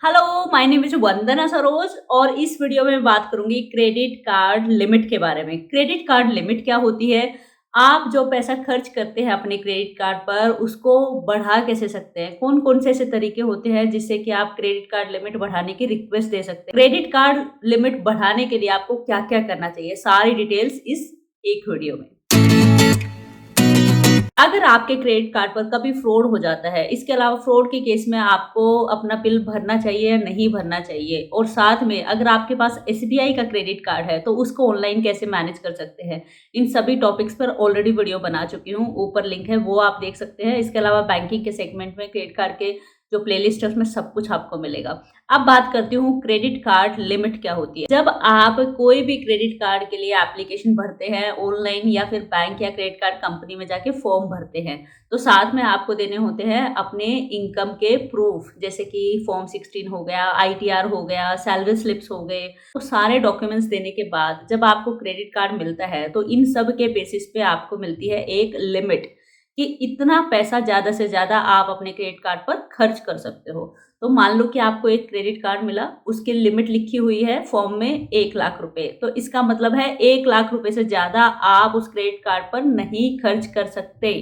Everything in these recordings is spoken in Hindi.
हेलो, माय नेम इज़ वंदना सरोज और इस वीडियो में मैं बात करूँगी क्रेडिट कार्ड लिमिट के बारे में। क्रेडिट कार्ड लिमिट क्या होती है? आप जो पैसा खर्च करते हैं अपने क्रेडिट कार्ड पर, उसको बढ़ा कैसे सकते हैं? कौन-कौन से ऐसे तरीके होते हैं जिससे कि आप क्रेडिट कार्ड लिमिट बढ़ाने की रिक्वेस्ट दे सकते हैं? क्रेडिट कार्ड लिमिट बढ़ाने के लिए आपको क्या-क्या करना चाहिए? सारी डिटेल्स इस एक वीडियो में। अगर आपके क्रेडिट कार्ड पर कभी फ्रॉड हो जाता है, इसके अलावा फ्रॉड के केस में आपको अपना बिल भरना चाहिए या नहीं भरना चाहिए? और साथ में अगर आपके पास एसबीआई का क्रेडिट कार्ड है, तो उसको ऑनलाइन कैसे मैनेज कर सकते हैं? इन सभी टॉपिक्स पर ऑलरेडी वीडियो बना चुकी हूँ, ऊपर लिंक है वो आप देख सकते हैं। इसके अलावा बैंकिंग के सेगमेंट में क्रेडिट कार्ड के जो प्लेलिस्ट है उसमें सब कुछ आपको मिलेगा। अब बात करती हूँ क्रेडिट कार्ड लिमिट क्या होती है। जब आप कोई भी क्रेडिट कार्ड के लिए एप्लीकेशन भरते हैं ऑनलाइन या फिर बैंक या क्रेडिट कार्ड कंपनी में जाके फॉर्म भरते हैं, तो साथ में आपको देने होते हैं अपने इनकम के प्रूफ, जैसे कि फॉर्म 16 हो गया, आईटीआर हो गया, सैलरी स्लिप्स हो गए। तो सारे डॉक्यूमेंट्स देने के बाद जब आपको क्रेडिट कार्ड मिलता है, तो इन सब के बेसिस पे आपको मिलती है एक लिमिट कि इतना पैसा ज़्यादा से ज़्यादा आप अपने क्रेडिट कार्ड पर खर्च कर सकते हो। तो मान लो कि आपको एक क्रेडिट कार्ड मिला, उसकी लिमिट लिखी हुई है फॉर्म में 1 लाख रुपए, तो इसका मतलब है 1 लाख रुपए से ज़्यादा आप उस क्रेडिट कार्ड पर नहीं खर्च कर सकते।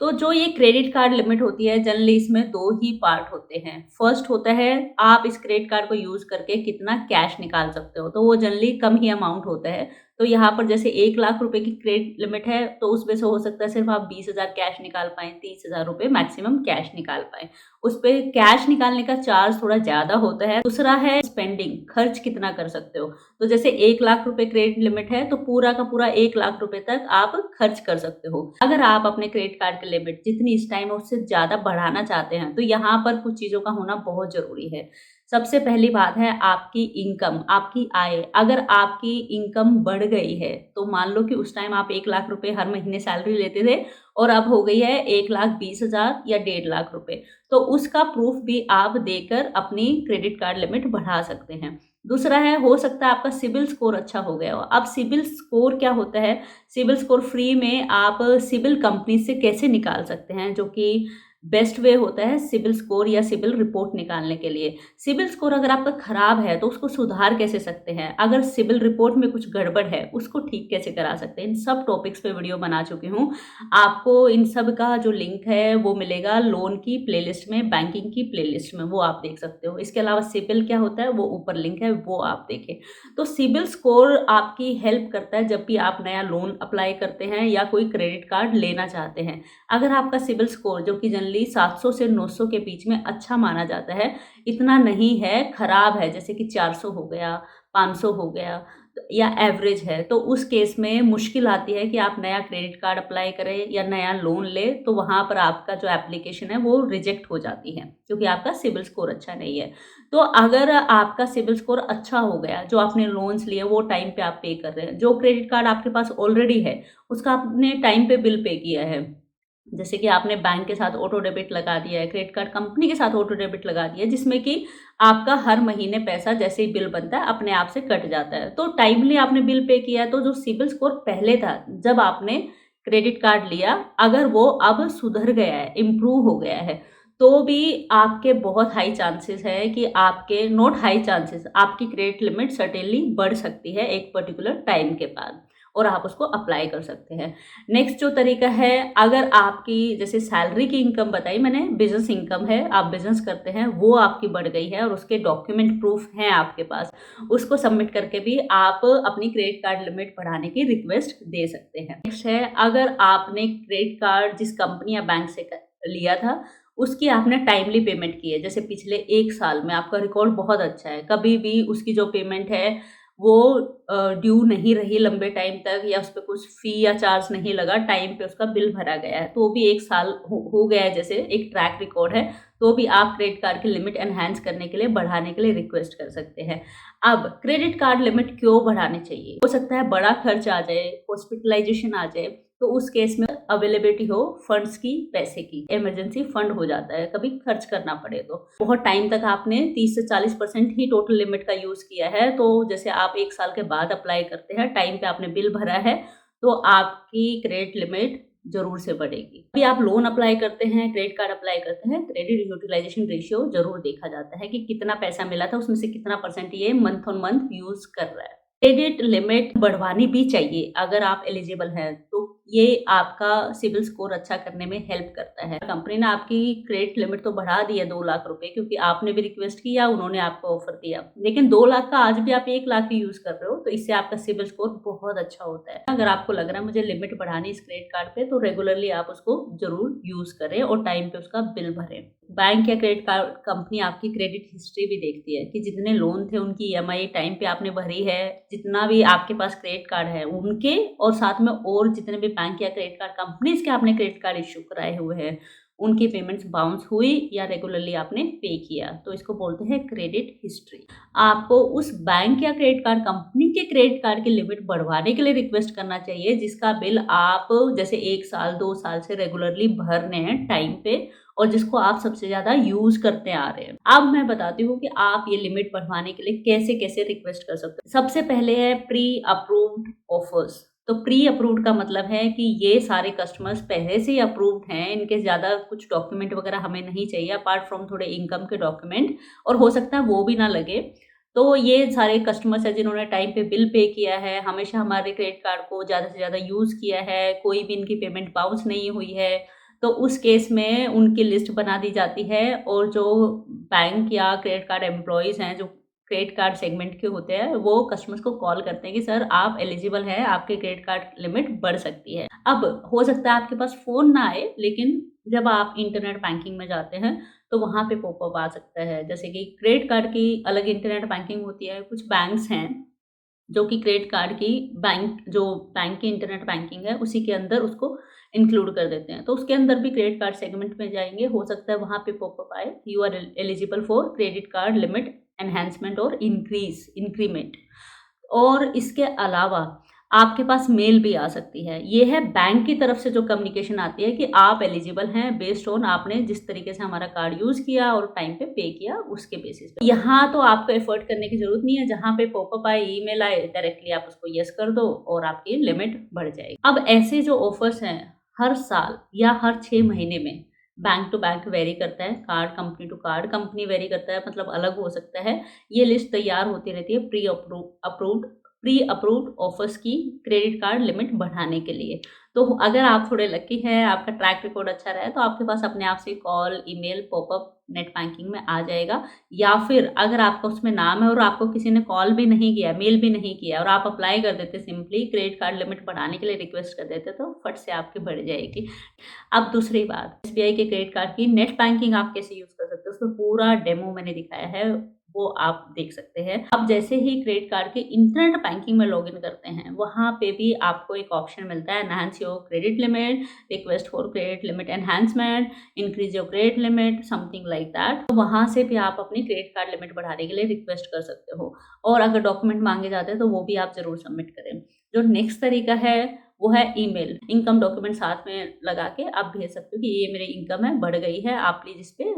तो जो ये क्रेडिट कार्ड लिमिट होती है, जनरली इसमें 2 ही पार्ट होते हैं। फर्स्ट होता है आप इस क्रेडिट कार्ड को यूज़ करके कितना कैश निकाल सकते हो, तो वो जनरली कम ही अमाउंट होता है। तो यहाँ पर जैसे 1 लाख रुपए की क्रेडिट लिमिट है, तो उसमें से हो सकता है सिर्फ आप 20,000 कैश निकाल पाएँ, 30,000 रुपए मैक्सिमम कैश निकाल पाएँ। उसपे कैश निकालने का चार्ज थोड़ा ज़्यादा होता है। दूसरा है स्पेंडिंग, खर्च कितना कर सकते हो। तो जैसे 1 लाख रुपए क्रेडिट लिमिट है, तो पूरा का पूरा 1 लाख रुपए तक आप खर्च कर सकते हो। अगर आप अपने क्रेडिट कार्ड की लिमिट जितनी इस टाइम है उससे ज़्यादा बढ़ाना चाहते हैं, तो यहाँ पर कुछ चीज़ों का होना बहुत ज़रूरी है। सबसे पहली बात है आपकी इनकम, आपकी आय। अगर आपकी इनकम बढ़ गई है, तो मान लो कि उस टाइम आप 1 लाख रुपए हर महीने सैलरी लेते थे और अब हो गई है 1,20,000 या 1,50,000 रुपए। तो उसका प्रूफ भी आप देकर अपनी क्रेडिट कार्ड लिमिट बढ़ा सकते हैं। दूसरा है, हो सकता है आपका सिबिल स्कोर अच्छा हो गया हो। अब सिबिल स्कोर क्या होता है? सिबिल स्कोर फ्री में आप सिबिल कंपनी से कैसे निकाल सकते हैं, जो कि बेस्ट वे होता है सिबिल स्कोर या सिबिल रिपोर्ट निकालने के लिए। सिबिल स्कोर अगर आपका खराब है, तो उसको सुधार कैसे सकते हैं? अगर सिबिल रिपोर्ट में कुछ गड़बड़ है, उसको ठीक कैसे करा सकते हैं? इन सब टॉपिक्स पे वीडियो बना चुकी हूँ। आपको इन सब का जो लिंक है वो मिलेगा लोन की प्लेलिस्ट में, बैंकिंग की प्लेलिस्ट में, वो आप देख सकते हो। इसके अलावा सिबिल क्या होता है, वो ऊपर लिंक है, वो आप देखें। तो सिबिल स्कोर आपकी हेल्प करता है जब भी आप नया लोन अप्लाई करते हैं या कोई क्रेडिट कार्ड लेना चाहते हैं। अगर आपका सिबिल स्कोर, जो कि जनरली 700 से 900 के बीच में अच्छा माना जाता है, इतना नहीं है, खराब है, जैसे कि 400 हो गया, 500 हो गया या एवरेज है, तो उस केस में मुश्किल आती है कि आप नया क्रेडिट कार्ड अप्लाई करें या नया लोन लें, तो वहाँ पर आपका जो एप्लीकेशन है वो रिजेक्ट हो जाती है, क्योंकि आपका सिबिल स्कोर अच्छा नहीं है। तो अगर आपका सिबिल स्कोर अच्छा हो गया, जो आपने लोन्स लिए वो टाइम पे आप पे कर रहे हैं, जो क्रेडिट कार्ड आपके पास ऑलरेडी है उसका आपने टाइम पे बिल पे किया है, जैसे कि आपने बैंक के साथ ऑटो डेबिट लगा दिया है, क्रेडिट कार्ड कंपनी के साथ ऑटो डेबिट लगा दिया है, जिसमें कि आपका हर महीने पैसा जैसे ही बिल बनता है अपने आप से कट जाता है। तो टाइमली आपने बिल पे किया है, तो जो सिबिल स्कोर पहले था जब आपने क्रेडिट कार्ड लिया, अगर वो अब सुधर गया है, इम्प्रूव हो गया है, तो भी आपके बहुत हाई चांसेस है कि आपके नॉट हाई चांसेस, आपकी क्रेडिट लिमिट सर्टेनली बढ़ सकती है एक पर्टिकुलर टाइम के बाद और आप उसको अप्लाई कर सकते हैं। नेक्स्ट जो तरीका है, अगर आपकी जैसे सैलरी की इनकम बताई मैंने, बिजनेस इनकम है, आप बिजनेस करते हैं, वो आपकी बढ़ गई है और उसके डॉक्यूमेंट प्रूफ हैं आपके पास, उसको सबमिट करके भी आप अपनी क्रेडिट कार्ड लिमिट बढ़ाने की रिक्वेस्ट दे सकते हैं। नेक्स्ट है, अगर आपने क्रेडिट कार्ड जिस कंपनी या बैंक से लिया था उसकी आपने टाइमली पेमेंट की है, जैसे पिछले 1 साल में आपका रिकॉर्ड बहुत अच्छा है, कभी भी उसकी जो पेमेंट है वो ड्यू नहीं रही लंबे टाइम तक, या उस पे कुछ फ़ी या चार्ज नहीं लगा, टाइम पे उसका बिल भरा गया है, तो भी 1 साल हो गया है, जैसे एक ट्रैक रिकॉर्ड है, तो भी आप क्रेडिट कार्ड की लिमिट एनहांस करने के लिए, बढ़ाने के लिए रिक्वेस्ट कर सकते हैं। अब क्रेडिट कार्ड लिमिट क्यों बढ़ानी चाहिए? हो सकता है बड़ा खर्च आ जाए, हॉस्पिटलाइज़ेशन आ जाए, तो उस केस में अवेलेबिलिटी हो फंड्स की, पैसे की, इमरजेंसी फंड हो जाता है, कभी खर्च करना पड़े तो। बहुत टाइम तक आपने 30 से 40% ही टोटल लिमिट का यूज़ किया है, तो जैसे आप 1 साल के बाद अप्लाई करते हैं, टाइम पे आपने बिल भरा है, तो आपकी क्रेडिट लिमिट ज़रूर से बढ़ेगी। अभी आप लोन अप्लाई करते हैं, क्रेडिट कार्ड अप्लाई करते हैं, क्रेडिट यूटिलाइज़ेशन रेशियो ज़रूर देखा जाता है कि कितना पैसा मिला था, उसमें से कितना परसेंट ये मंथ ऑन मंथ यूज़ कर रहा है। क्रेडिट लिमिट बढ़वानी भी चाहिए अगर आप एलिजिबल हैं, तो ये आपका सिबिल स्कोर अच्छा करने में हेल्प करता है। कंपनी ने आपकी क्रेडिट लिमिट तो बढ़ा दी है 2 लाख रुपए, क्योंकि आपने भी रिक्वेस्ट किया, उन्होंने आपको ऑफर दिया। लेकिन 2 लाख का आज भी आप 1 लाख ही यूज़ कर रहे हो, तो इससे आपका सिबिल स्कोर बहुत अच्छा होता है। अगर आपको लग रहा है मुझे लिमिट बढ़ानी है इस क्रेडिट कार्ड पे, तो रेगुलरली आप उसको ज़रूर यूज़ करें और टाइम पे उसका बिल भरें। बैंक या क्रेडिट कार्ड कंपनी आपकी क्रेडिट हिस्ट्री भी देखती है कि जितने लोन थे उनकी ईएमआई टाइम पे आपने भरी है, जितना भी आपके पास क्रेडिट कार्ड है उनके, और साथ में और जितने भी बैंक या क्रेडिट कार्ड कंपनीज के आपने क्रेडिट कार्ड इश्यू कराए हुए हैं, उनकी पेमेंट्स बाउंस हुई या रेगुलरली आपने पे किया, तो इसको बोलते हैं क्रेडिट हिस्ट्री। आपको उस बैंक या क्रेडिट कार्ड कंपनी के क्रेडिट कार्ड की लिमिट बढ़वाने के लिए रिक्वेस्ट करना चाहिए जिसका बिल आप जैसे 1 साल 2 साल से रेगुलरली भर रहे हैं टाइम पे, और जिसको आप सबसे ज़्यादा यूज़ करते आ रहे हैं। अब मैं बताती हूँ कि आप ये लिमिट बढ़वाने के लिए कैसे-कैसे रिक्वेस्ट कर सकते हैं। सबसे पहले है प्री अप्रूव्ड ऑफर्स। तो प्री अप्रूव्ड का मतलब है कि ये सारे कस्टमर्स पहले से ही अप्रूव्ड हैं, इनके ज़्यादा कुछ डॉक्यूमेंट वगैरह हमें नहीं चाहिए अपार्ट फ्रॉम थोड़े इनकम के डॉक्यूमेंट, और हो सकता है वो भी ना लगे। तो ये सारे कस्टमर्स हैं जिन्होंने टाइम पे बिल पे किया है, हमेशा हमारे क्रेडिट कार्ड को ज़्यादा से ज़्यादा यूज़ किया है, कोई भी इनकी पेमेंट बाउंस नहीं हुई है, तो उस केस में उनकी लिस्ट बना दी जाती है, और जो बैंक या क्रेडिट कार्ड एम्प्लॉइज़ हैं, जो क्रेडिट कार्ड सेगमेंट के होते हैं, वो कस्टमर्स को कॉल करते हैं कि सर आप एलिजिबल हैं, आपके क्रेडिट कार्ड लिमिट बढ़ सकती है। अब हो सकता है आपके पास फ़ोन ना आए, लेकिन जब आप इंटरनेट बैंकिंग में जाते हैं, तो वहाँ पे पॉपअप आ सकता है। जैसे कि क्रेडिट कार्ड की अलग इंटरनेट बैंकिंग होती है, कुछ बैंक्स हैं जो कि क्रेडिट कार्ड की बैंक की इंटरनेट बैंकिंग है, उसी के अंदर उसको इंक्लूड कर देते हैं। तो उसके अंदर भी क्रेडिट कार्ड सेगमेंट में जाएँगे, हो सकता है वहाँ पे पॉपअप आए, you are eligible for credit card limit enhancement और इंक्रीमेंट। और इसके अलावा आपके पास मेल भी आ सकती है। ये है बैंक की तरफ से जो कम्युनिकेशन आती है कि आप एलिजिबल हैं बेस्ड ऑन आपने जिस तरीके से हमारा कार्ड यूज़ किया और टाइम पे पे किया, उसके बेसिस पे। यहाँ तो आपको एफर्ट करने की ज़रूरत नहीं है, जहाँ पे पॉपअप आए, ईमेल आए, डायरेक्टली आप उसको येस कर दो और आपकी लिमिट बढ़ जाएगी। अब ऐसे जो ऑफर्स हैं, हर साल या हर 6 महीने में बैंक टू बैंक वेरी करता है, card company to card company vary करता है, मतलब अलग हो सकता है। ये लिस्ट तैयार होती रहती है प्री अप्रूव्ड ऑफर्स की क्रेडिट कार्ड लिमिट बढ़ाने के लिए। तो अगर आप थोड़े लकी हैं, आपका ट्रैक रिकॉर्ड अच्छा रहा है, तो आपके पास अपने आप से call, email, popup net banking में आ जाएगा। या फिर अगर आपका उसमें नाम है और आपको किसी ने कॉल भी नहीं किया, मेल भी नहीं किया, और आप अप्लाई कर देते सिंपली क्रेडिट कार्ड लिमिट बढ़ाने के लिए रिक्वेस्ट कर देते, तो फट से आपकी बढ़ जाएगी। अब दूसरी बात, एसबीआई के क्रेडिट कार्ड की नेट बैंकिंग आप कैसे यूज़ कर सकते हो, उसमें पूरा डेमो मैंने दिखाया है, वो आप देख सकते हैं। अब जैसे ही क्रेडिट कार्ड के इंटरनेट बैंकिंग में लॉगिन करते हैं, वहाँ पे भी आपको एक ऑप्शन मिलता है enhance your credit limit, request for credit limit enhancement, increase your credit limit, something like that. तो वहाँ से भी आप अपनी क्रेडिट कार्ड लिमिट बढ़ाने के लिए रिक्वेस्ट कर सकते हो, और अगर डॉक्यूमेंट मांगे जाते हैं तो वो भी आप ज़रूर सबमिट करें। जो नेक्स्ट तरीका है वो है ईमेल। इनकम डॉक्यूमेंट साथ में लगा के आप भेज सकते हो कि ये मेरी इनकम है, बढ़ गई है, आप प्लीज़ इस पे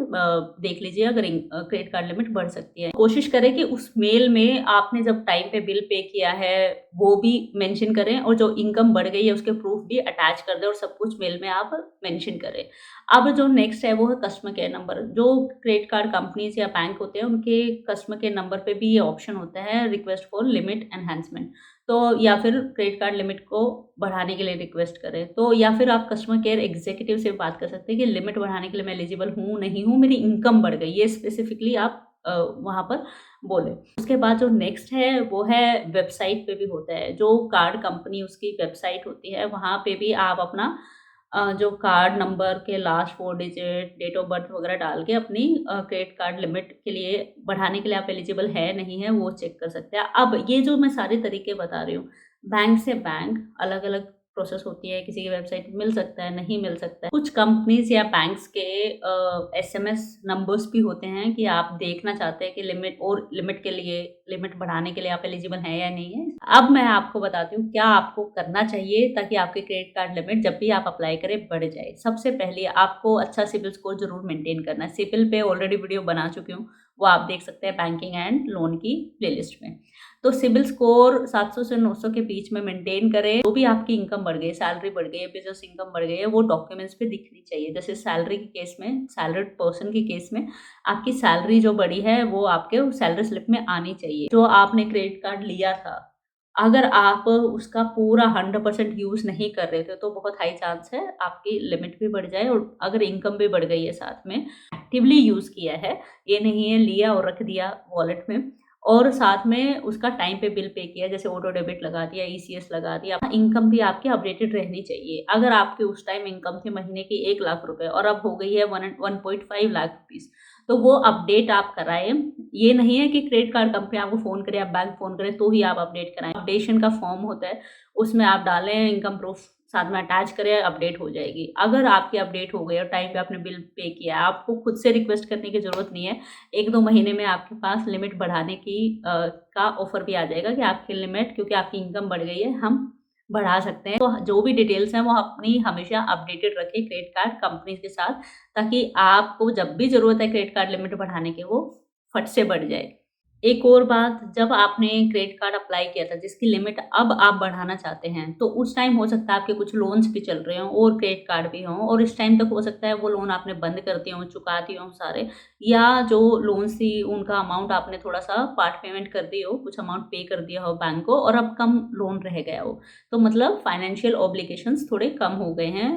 देख लीजिए अगर क्रेडिट कार्ड लिमिट बढ़ सकती है। कोशिश करें कि उस मेल में आपने जब टाइम पे बिल पे किया है, वो भी मेंशन करें, और जो इनकम बढ़ गई है उसके प्रूफ भी अटैच कर दें, और सब कुछ मेल में आप मेंशन करें। अब जो नेक्स्ट है वो है कस्टमर केयर नंबर। जो क्रेडिट कार्ड कंपनीज़ या बैंक होते हैं, उनके कस्टमर केयर नंबर पे भी ये ऑप्शन होता है रिक्वेस्ट फॉर लिमिट एनहांसमेंट। तो या फिर क्रेडिट कार्ड लिमिट को बढ़ाने के लिए रिक्वेस्ट करें। तो या फिर आप कस्टमर केयर एग्जीक्यूटिव से बात कर सकते हैं कि लिमिट बढ़ाने के लिए मैं एलिजिबल हूँ, नहीं हूँ, मेरी इनकम बढ़ गई। ये स्पेसिफिकली आप वहाँ पर बोलें। उसके बाद जो नेक्स्ट है वो है वेबसाइट पे भी होता है। जो कार्ड कंपनी उसकी वेबसाइट होती है, वहाँ पे भी आप अपना जो कार्ड नंबर के last 4 digit, date of birth वगैरह डाल के अपनी क्रेडिट कार्ड लिमिट के लिए बढ़ाने के लिए आप एलिजिबल है, नहीं है, वो चेक कर सकते हैं। अब ये जो मैं सारे तरीके बता रही हूँ, बैंक से बैंक अलग-अलग प्रोसेस होती है, किसी की वेबसाइट पे मिल सकता है, नहीं मिल सकता है। कुछ कंपनीज़ या बैंक्स के एसएमएस नंबर्स भी होते हैं कि आप देखना चाहते हैं कि लिमिट के लिए, लिमिट बढ़ाने के लिए आप एलिजिबल हैं या नहीं है। अब मैं आपको बताती हूँ क्या आपको करना चाहिए ताकि आपकी क्रेडिट कार्ड लिमिट जब भी आप अप्लाई करें बढ़ जाए। सबसे पहले आपको अच्छा सिबिल स्कोर ज़रूर मेंटेन करना है। सिबिल पे ऑलरेडी वीडियो बना चुकी हूँ, वो आप देख सकते हैं बैंकिंग एंड लोन की प्लेलिस्ट में। तो सिबिल स्कोर 700 से 900 के बीच में मेंटेन करें। जो भी आपकी इनकम बढ़ गई, सैलरी बढ़ गई है, बिजनेस इनकम बढ़ गई है, वो डॉक्यूमेंट्स पे दिखनी चाहिए। जैसे सैलरी के केस में, सैलरीड पर्सन के केस में आपकी सैलरी जो बढ़ी है वो आपके सैलरी स्लिप में आनी चाहिए। जो आपने क्रेडिट कार्ड लिया था, अगर आप उसका पूरा 100% यूज़ नहीं कर रहे थे तो बहुत हाई चांस है आपकी लिमिट भी बढ़ जाए, और अगर इनकम भी बढ़ गई है साथ में, एक्टिवली यूज़ किया है, ये नहीं है लिया और रख दिया वॉलेट में, और साथ में उसका टाइम पे बिल पे किया, जैसे ऑटो डेबिट लगा दिया, ईसीएस लगा दिया। इनकम भी आपकी अपडेटेड रहनी चाहिए। अगर आपकी उस टाइम इनकम थी महीने की 1 लाख रुपए और अब हो गई है 1.5 लाख रुपीस, तो वो अपडेट आप कराएँ। ये नहीं है कि क्रेडिट कार्ड कंपनी आपको फ़ोन करे, आप बैंक फ़ोन करें तो ही आप अपडेट कराएँ। अपडेशन का फॉर्म होता है, उसमें आप डालें, इनकम प्रूफ साथ में अटैच करें, अपडेट हो जाएगी। अगर आपकी अपडेट हो गई और टाइम पे आपने बिल पे किया, आपको खुद से रिक्वेस्ट करने की ज़रूरत नहीं है। 1-2 महीने में आपके पास लिमिट बढ़ाने की का ऑफ़र भी आ जाएगा कि आपकी लिमिट, क्योंकि आपकी इनकम बढ़ गई है, हम बढ़ा सकते हैं। तो जो भी डिटेल्स हैं वो अपनी हमेशा अपडेटेड रखें क्रेडिट कार्ड कंपनी के साथ, ताकि आपको जब भी ज़रूरत है क्रेडिट कार्ड लिमिट बढ़ाने की, वो फट से बढ़ जाए। एक और बात, जब आपने क्रेडिट कार्ड अप्लाई किया था जिसकी लिमिट अब आप बढ़ाना चाहते हैं, तो उस टाइम हो सकता है आपके कुछ लोन्स भी चल रहे हों और क्रेडिट कार्ड भी हों, और इस टाइम तक हो सकता है वो लोन आपने बंद कर दिए हों, चुका दिए हों सारे, या जो लोन्स थी उनका अमाउंट आपने थोड़ा-सा पार्ट पेमेंट कर दी हो, कुछ अमाउंट पे कर दिया हो बैंक को और अब कम लोन रह गया हो। तो मतलब फाइनेंशियल ऑब्लिगेशंस थोड़े कम हो गए हैं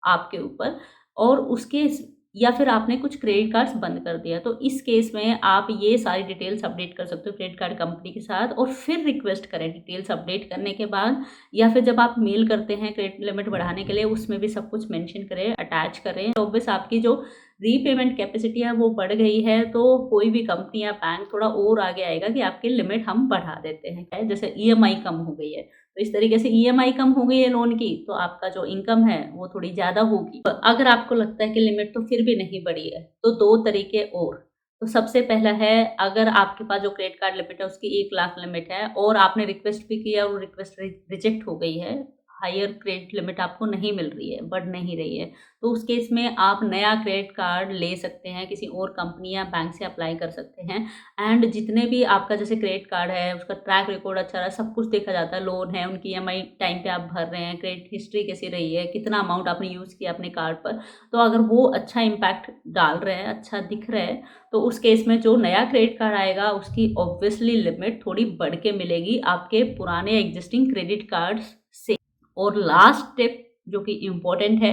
आपके ऊपर, और उसके या फिर आपने कुछ क्रेडिट कार्ड्स बंद कर दिया, तो इस केस में आप ये सारी डिटेल्स अपडेट कर सकते हो क्रेडिट कार्ड कंपनी के साथ, और फिर रिक्वेस्ट करें डिटेल्स अपडेट करने के बाद, या फिर जब आप मेल करते हैं क्रेडिट लिमिट बढ़ाने के लिए, उसमें भी सब कुछ मेंशन करें, अटैच करें। ऑब्वियस आपकी जो रीपेमेंट कैपेसिटी है वो बढ़ गई है, तो कोई भी कंपनी या बैंक थोड़ा और आगे आएगा कि आपकी लिमिट हम बढ़ा देते हैं। जैसे ईएमआई कम हो गई है, तो इस तरीके से ईएमआई कम हो गई है लोन की, तो आपका जो इनकम है वो थोड़ी ज़्यादा होगी। अगर आपको लगता है कि लिमिट तो फिर भी नहीं बढ़ी है, तो 2 तरीके और। तो सबसे पहला है, अगर आपके पास जो क्रेडिट कार्ड लिमिट है उसकी 1 लाख लिमिट है और आपने रिक्वेस्ट भी किया और रिक्वेस्ट रिजेक्ट हो गई है, हायर क्रेडिट लिमिट आपको नहीं मिल रही है, बढ़ नहीं रही है, तो उस केस में आप नया क्रेडिट कार्ड ले सकते हैं, किसी और कंपनी या बैंक से अप्लाई कर सकते हैं। एंड जितने भी आपका जैसे क्रेडिट कार्ड है उसका ट्रैक रिकॉर्ड अच्छा रहा, सब कुछ देखा जाता है, लोन है, उनकी ईएमआई टाइम पे आप भर रहे हैं, क्रेडिट हिस्ट्री कैसी रही है, कितना अमाउंट आपने यूज़ किया अपने कार्ड पर, तो अगर वो अच्छा इम्पैक्ट डाल रहे हैं, अच्छा दिख रहा है, तो उस केस में जो नया क्रेडिट कार्ड आएगा उसकी ऑब्वियसली लिमिट थोड़ी बढ़ के मिलेगी आपके पुराने एग्जिस्टिंग क्रेडिट कार्ड से। और लास्ट टिप जो कि इम्पोर्टेंट है,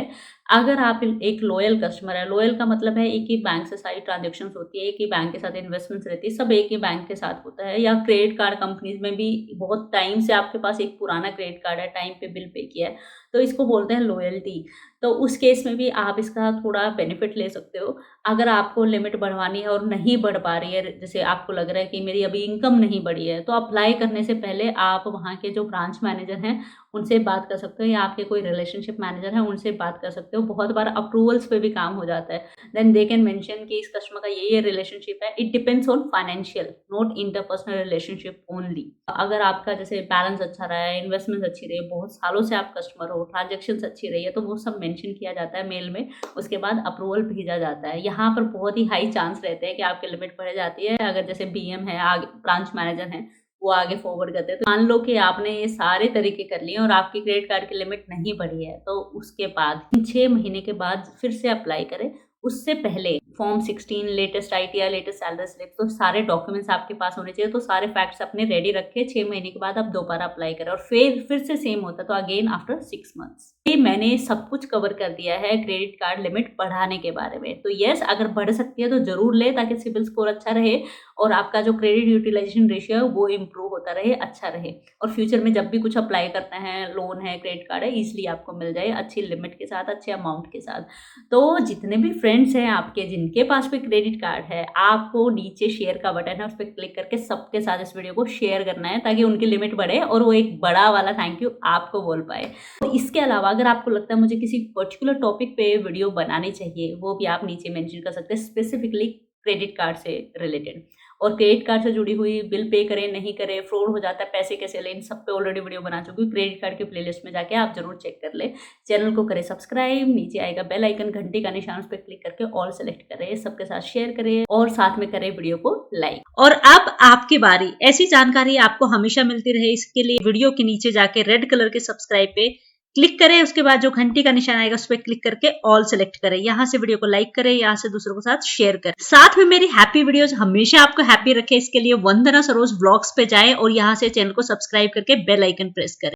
अगर आप एक लॉयल कस्टमर है, लॉयल का मतलब है एक ही बैंक से सारी ट्रांजैक्शंस होती है, एक ही बैंक के साथ इन्वेस्टमेंट्स रहती है, सब एक ही बैंक के साथ होता है, या क्रेडिट कार्ड कंपनीज में भी बहुत टाइम से आपके पास एक पुराना क्रेडिट कार्ड है, टाइम पे बिल पे किया है, तो इसको बोलते हैं लॉयल्टी। तो उस केस में भी आप इसका थोड़ा बेनिफिट ले सकते हो। अगर आपको लिमिट बढ़वानी है और नहीं बढ़ पा रही है, जैसे आपको लग रहा है कि मेरी अभी इनकम नहीं बढ़ी है, तो अप्लाई करने से पहले आप वहाँ के जो ब्रांच मैनेजर हैं उनसे बात कर सकते हो, या आपके कोई रिलेशनशिप मैनेजर है उनसे बात कर सकते हो। बहुत बार अप्रूवल्स पे भी काम हो जाता है। देन दे कैन मेंशन कि इस कस्टमर का ये रिलेशनशिप है। It depends on financial, not interpersonal relationship only. अगर आपका जैसे बैलेंस अच्छा रहा है, इन्वेस्टमेंट अच्छी रही है, बहुत सालों से आप कस्टमर हो, ट्रांजेक्शन्स अच्छी रही है, तो वो सब मेंशन किया जाता है मेल में, उसके बाद अप्रूवल भेजा जाता है। यहाँ पर बहुत ही हाई चांस रहते हैं कि आपकी लिमिट बढ़ जाती है, अगर जैसे बीएम है, आगे ब्रांच मैनेजर हैं, वो आगे फॉरवर्ड करते हैं। तो मान लो कि आपने ये सारे तरीके कर लिए और आपकी क्रेडिट कार्ड की लिमिट नहीं बढ़ी है, तो उसके बाद 6 महीने के बाद फिर से अप्लाई करें। उससे पहले form 16, latest ITR, latest salary slip, तो सारे डॉक्यूमेंट्स आपके पास होने चाहिए। तो सारे फैक्ट्स अपने रेडी रखें, 6 महीने के बाद आप दोबारा अप्लाई करें, और फिर से सेम होता है तो अगेन आफ्टर 6 मंथ्स। ये मैंने सब कुछ कवर कर दिया है क्रेडिट कार्ड लिमिट बढ़ाने के बारे में। तो यस, अगर बढ़ सकती है तो जरूर ले, ताकि सिबिल स्कोर अच्छा रहे और आपका जो क्रेडिट यूटिलाइजेशन रेशियो है वो इम्प्रूव होता रहे, अच्छा रहे, और फ्यूचर में जब भी कुछ अप्लाई करना है, लोन है, क्रेडिट कार्ड है, ईजिली आपको मिल जाए अच्छी लिमिट के साथ, अच्छे अमाउंट के साथ। तो जितने भी फ्रेंड्स हैं आपके जिनके पास भी क्रेडिट कार्ड है, आपको नीचे शेयर का बटन है, उस पर क्लिक करके सबके साथ इस वीडियो को शेयर करना है, ताकि उनकी लिमिट बढ़े और वो एक बड़ा वाला थैंक यू आपको बोल पाए। तो इसके अलावा अगर आपको लगता है मुझे किसी पर्टिकुलर टॉपिक पे वीडियो बनानी चाहिए, वो भी आप नीचे मेंशन कर सकते हैं। स्पेसिफिकली क्रेडिट कार्ड से रिलेटेड। और क्रेडिट कार्ड से जुड़ी हुई बिल पे करें, नहीं करें, फ्रॉड हो जाता है, पैसे कैसे लें, इन सब पे ऑलरेडी वीडियो बना चुकी हूँ। क्रेडिट कार्ड की प्लेलिस्ट में जाके आप जरूर चेक कर लें। चैनल को करें सब्सक्राइब, नीचे आएगा बेल आइकन, घंटी का निशान, उस पर क्लिक करके ऑल सेलेक्ट करें, सबके साथ शेयर करें और साथ में करें वीडियो को लाइक। और अब आपकी बारी। ऐसी जानकारी आपको हमेशा मिलती रहे, इसके लिए वीडियो के नीचे जाके रेड कलर के सब्सक्राइब पे क्लिक करें, उसके बाद जो घंटी का निशान आएगा उस पर क्लिक करके ऑल सेलेक्ट करें। यहाँ से वीडियो को लाइक करें, यहाँ से दूसरों के साथ शेयर करें। साथ में मेरी हैप्पी वीडियोस हमेशा आपको हैप्पी रखे, इसके लिए वंदना सरोज ब्लॉग्स पे जाएं और यहाँ से चैनल को सब्सक्राइब करके बेल आइकन प्रेस करें।